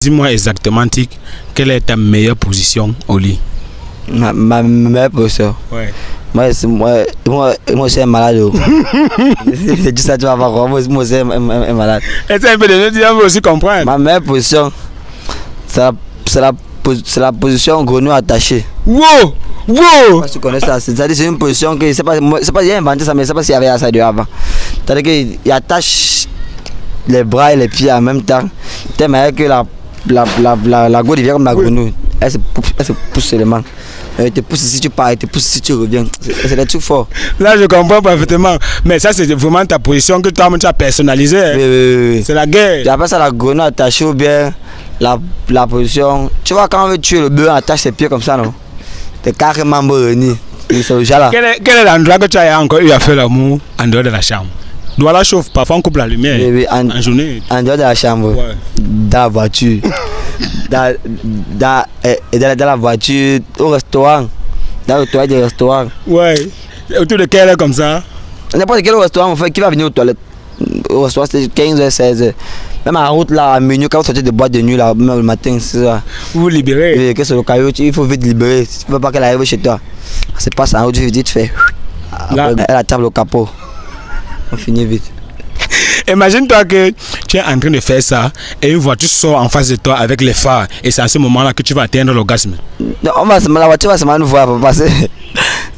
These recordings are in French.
Dis-moi exactement, Tic, quelle est ta meilleure position au lit? Ma meilleure position. Ouais. Moi, je suis un malade. C'est juste ça, tu vas voir. Moi, je suis un malade. Essaye un peu de nous dire, on veut aussi comprendre. Ma meilleure position, c'est la position grenouille attachée. Wow! Wow! Tu connais ça? C'est-à-dire c'est une position que c'est pas j'ai inventé ça, mais c'est pas s'il y avait ça de avant. C'est-à-dire qu'il attache les bras et les pieds en même temps. T'es meilleur que la go devient comme la grenouille. Elle se pousse seulement. Elle te pousse si tu pars, elle te pousse si tu reviens. C'est des trucs forts. Là, je comprends parfaitement. Mais ça, c'est vraiment ta position que toi, tu as personnalisée. Hein? Oui. C'est la guerre. J'appelle ça la grenouille attachée ou bien la position. Tu vois, quand on veut tuer le bœuf, on attache ses pieds comme ça, non? T'es carrément bruni. Quel est l'endroit que tu as encore eu à faire l'amour en dehors de la chambre? Doit la chauffe, parfois on coupe la lumière. Oui, en journée. En dehors de la chambre. Ouais. Dans la voiture. dans la voiture, au restaurant. Dans le toilette du restaurant. Ouais. Autour de quelle heure comme ça? N'importe quel restaurant, qui va venir aux toilettes. Au restaurant, c'est 15h, 16h. Même en route, là, à minuit, quand vous sortez de boîte de nuit, là, même le matin, c'est ça. Vous vous libérez. Oui, que c'est le caillou, il faut vite libérer. Tu ne veux pas qu'elle arrive chez toi. C'est pas ça, en route, tu fais. Après, elle attrape le capot. On finit vite. Imagine-toi que tu es en train de faire ça et une voiture sort en face de toi avec les phares et c'est à ce moment-là que tu vas atteindre l'orgasme. Non, la voiture va seulement nous voir pour passer.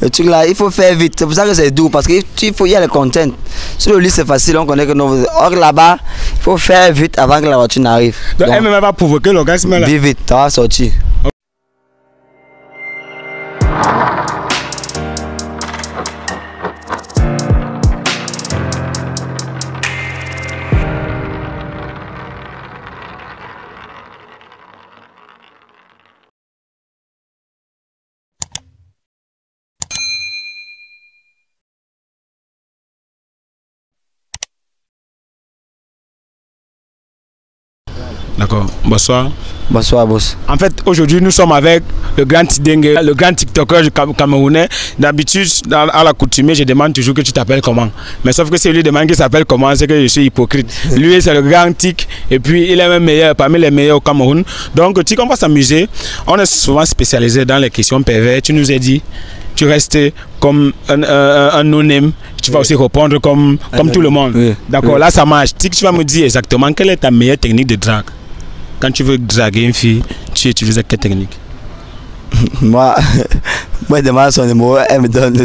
Le truc là, il faut faire vite. C'est pour ça que c'est doux parce qu'il y a les contents. Sur le lit, c'est facile, on connaît que nous. Or là-bas, il faut faire vite avant que la voiture n'arrive. Donc elle ne va pas provoquer l'orgasme là. Vite, ça va sortir. D'accord, bonsoir. Bonsoir, boss. En fait, aujourd'hui, nous sommes avec le grand Tidenge, le grand TikToker camerounais. D'habitude, à l'accoutumée, je demande toujours que tu t'appelles comment. Mais sauf que si lui demande qu'il s'appelle comment, c'est que je suis hypocrite. Lui, c'est le grand Tic, et puis il est même meilleur, parmi les meilleurs au Cameroun. Donc, Tic, on va s'amuser. On est souvent spécialisé dans les questions pervers. Tu nous as dit, tu restes comme un no-name. Tu vas aussi répondre comme tout le monde. Oui. D'accord, là, ça marche. Tic, tu vas me dire exactement quelle est ta meilleure technique de drague. Quand tu veux draguer une fille, tu utilises quelle technique? Moi, je demande son numéro, elle me donne.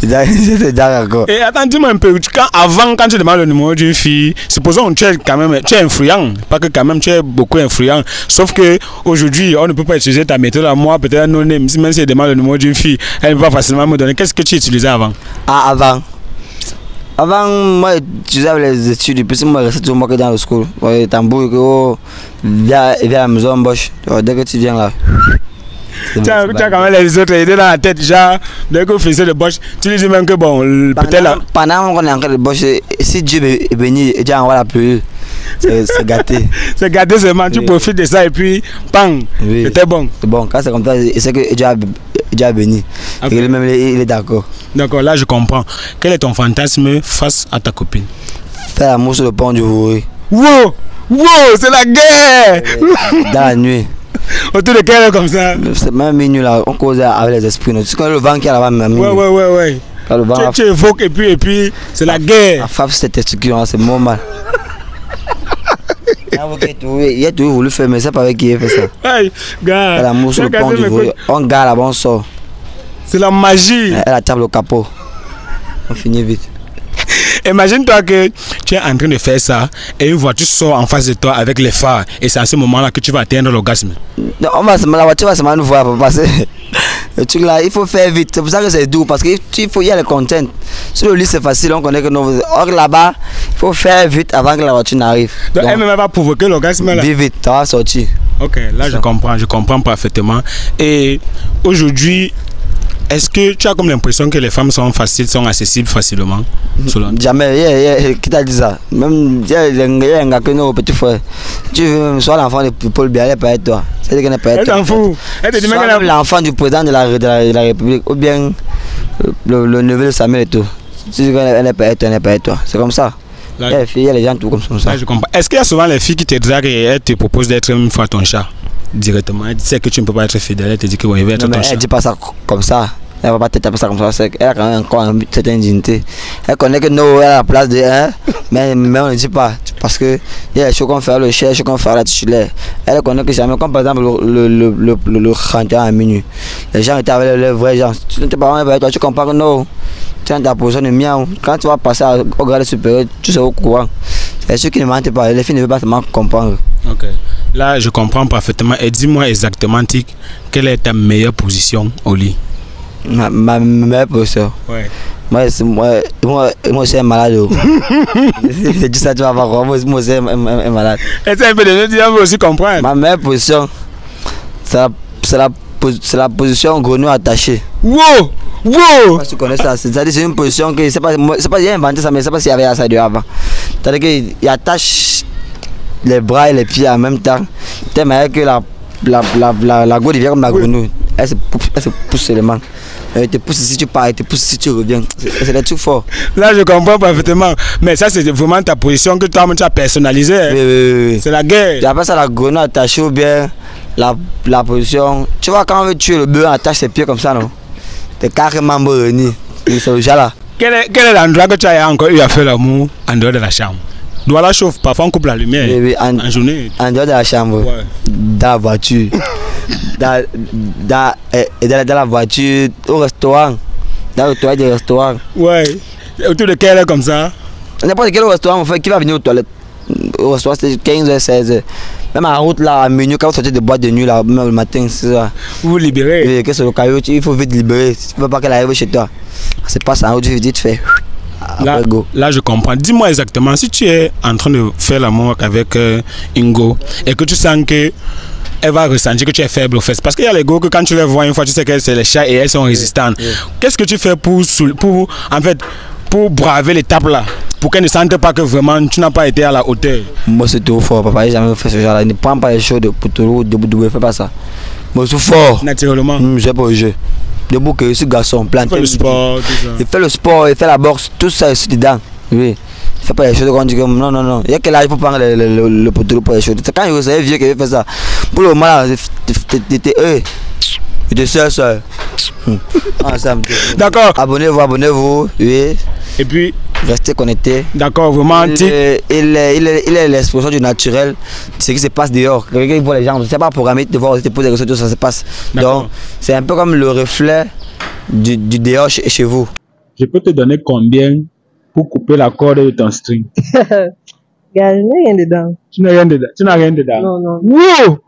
C'est déjà encore. Et attends, dis-moi un peu, quand tu demandes le numéro d'une fille, supposons que tu es influent, pas que quand même tu es beaucoup influent, sauf que aujourd'hui on ne peut pas utiliser ta méthode à moi, peut-être un non-name, même si elle demande le numéro d'une fille, elle ne va pas facilement me donner. Qu'est-ce que tu utilisais avant? Ah, avant, moi, j'utilisais les études, puis moi, je restais toujours moi que dans le school. Ouais, tambour, viens à la maison, boche. Dès que tu viens là. Tu as quand même les autres idées dans la tête, genre, dès que vous faisiez le boche, tu lui dis même que bon, peut-être là. Pendant qu'on est en train de boche, si Dieu est béni, Dieu envoie la pluie. C'est gâté. C'est gâté seulement, tu profites de ça et puis, bang, c'était bon. C'est bon, quand c'est comme ça, c'est que Dieu a béni. Okay. Et lui-même, il est d'accord. D'accord, là je comprends. Quel est ton fantasme face à ta copine? Faire l'amour sur le pont du Vouri. Wow! Wow! C'est la guerre! Dans la nuit. Autour de quelle heure comme ça? C'est même minuit là, on cause avec les esprits. Tu connais le vent qui est là-bas même. Ouais. Le vent tu évoques et puis c'est la guerre. La frappe c'est testicules, c'est normal. Il a toujours voulu faire, mais c'est pas avec qui il fait ça. Ouais, gars. L'amour sur le pont du Vouri. On garde là-bas, on sort. C'est la magie. Elle attrape le capot. On finit vite. Imagine-toi que tu es en train de faire ça et une voiture sort en face de toi avec les phares et c'est à ce moment-là que tu vas atteindre l'orgasme. Non, la voiture va seulement nous voir pour passer. Le truc là, il faut faire vite. C'est pour ça que c'est doux parce qu'il y a les contents. Sur le lit, c'est facile, on connaît que nous. Or là-bas, il faut faire vite avant que la voiture n'arrive. Donc elle ne va pas provoquer l'orgasme là. Vite, ça va sortir. Ok, là je comprends parfaitement. Et aujourd'hui, est-ce que tu as comme l'impression que les femmes sont accessibles facilement? Jamais, qui t'a dit ça? Même il y a un gars que nous, petit frère. Tu veux même soit l'enfant de Paul Biya, elle peut être toi. C'est qu'elle n'est pas être toi. Elle t'en fout. Elle te dit même soit l'enfant du président de la République, ou bien le neveu de Samuel et tout. Tu dis qu'elle n'est pas être toi, elle n'est pas être toi. C'est comme ça. Il y a les filles, il y a les gens tout comme ça. Là, je comprends. Est-ce qu'il y a souvent les filles qui te draguent et elles te proposent d'être une fois ton chat directement? Elle sait que tu ne peux pas être fidèle, elle te dit que ouais, il va être ton chat. Elle dit pas ça comme ça. Elle va pas te taper ça comme ça. Elle a quand même encore une certaine dignité. Elle connaît que nous, elle a la place de un, mais on ne dit pas. Parce que il y a des choses qu'on fait le chien, des choses qu'on fait la titulaire. Elle connaît que jamais, comme par exemple le 31 à minuit. Les gens étaient avec les vrais gens. Tu ne t'es pas avec toi, tu comprends que non. Tu es dans ta position de miaou. Quand tu vas passer au grade supérieur, tu seras au courant. C'est ceux qui ne mentent pas. Les filles ne veulent pas seulement comprendre. Ok. Là, je comprends parfaitement. Et dis-moi exactement, Tic, quelle est ta meilleure position au lit? Ma meilleure position. Ouais. Moi, c'est un malade. C'est juste ça, tu vas voir. Moi, c'est un malade. Essaye un peu de nous dire, on veut aussi comprendre. Ma meilleure position, c'est la position grenouille attachée. Wow! Wow! Tu connais ça, c'est-à-dire c'est une position que c'est pas j'ai inventé ça, mais c'est pas s'il y avait ça de avant. C'est-à-dire qu'il attache les bras et les pieds en même temps. T'es meilleur que la go devient comme la grenouille. Elle se pousse seulement. Elle te pousse si tu pars, elle te pousse si tu reviens. C'est des trucs forts. Là, je comprends parfaitement. Mais ça, c'est vraiment ta position que toi-même tu as personnalisée. Hein? Oui. C'est la guerre. J'appelle ça la grenouille attachée ou bien la position. Tu vois, quand on veut tuer le bœuf, on attache ses pieds comme ça, non? T'es carrément réuni. C'est le là. Quel est l'endroit que tu as encore eu à faire l'amour en dehors de la chambre? Doit la chauffe, parfois on coupe la lumière. Oui, en journée. En dehors de la chambre. Ouais. Dans la voiture. dans la voiture, au restaurant. Dans le toilette du restaurant. Ouais. Autour de quelle heure comme ça? N'importe quel restaurant, qui va venir aux toilettes. Au restaurant, c'est 15h, 16h. Même en route, là, à minuit, quand vous sortez de boîte de nuit, là, même le matin, c'est ça. Vous vous libérez. Oui, que c'est le caillou, il faut vite libérer. Tu ne veux pas qu'elle arrive chez toi. C'est pas ça, en route, tu vite fait. Là, je comprends. Dis-moi exactement, si tu es en train de faire l'amour avec Ingo et que tu sens que elle va ressentir que tu es faible aux fesses. Parce qu'il y a les go que quand tu les vois une fois, tu sais que c'est les chats et elles sont résistantes. Qu'est-ce que tu fais pour braver l'étape là? Pour qu'elle ne sente pas que vraiment tu n'as pas été à la hauteur. Moi, c'est trop fort, papa. J'ai jamais fait ce genre-là. Ne prends pas les choses pour te debout, fais pas ça. Moi, je suis fort. Naturellement. J'ai pas le jeu. Debout, que je suis garçon, planté. Il fait le sport, tout ça. Il fait le sport, il fait la boxe, tout ça, ici dedans. Oui. Il fait pas les choses qu'on dit comme non. Il y a quel âge pour prendre le poteau pour les choses. C'est quand il est vieux qu'il fait ça. Pour le moment, là, il était seul. Ensemble. D'accord. Abonnez-vous. Oui. Et puis, restez connectés. D'accord, vraiment. Il est l'expression du naturel, ce qui se passe dehors. Quelqu'un voit les gens, c'est pas programmé de voir, te poser des questions, tout ça se passe. Donc, c'est un peu comme le reflet du dehors chez vous. Je peux te donner combien pour couper la corde de ton string? Gars, je n'ai rien dedans. Tu n'as rien dedans. Tu n'as rien dedans. Non. Wow!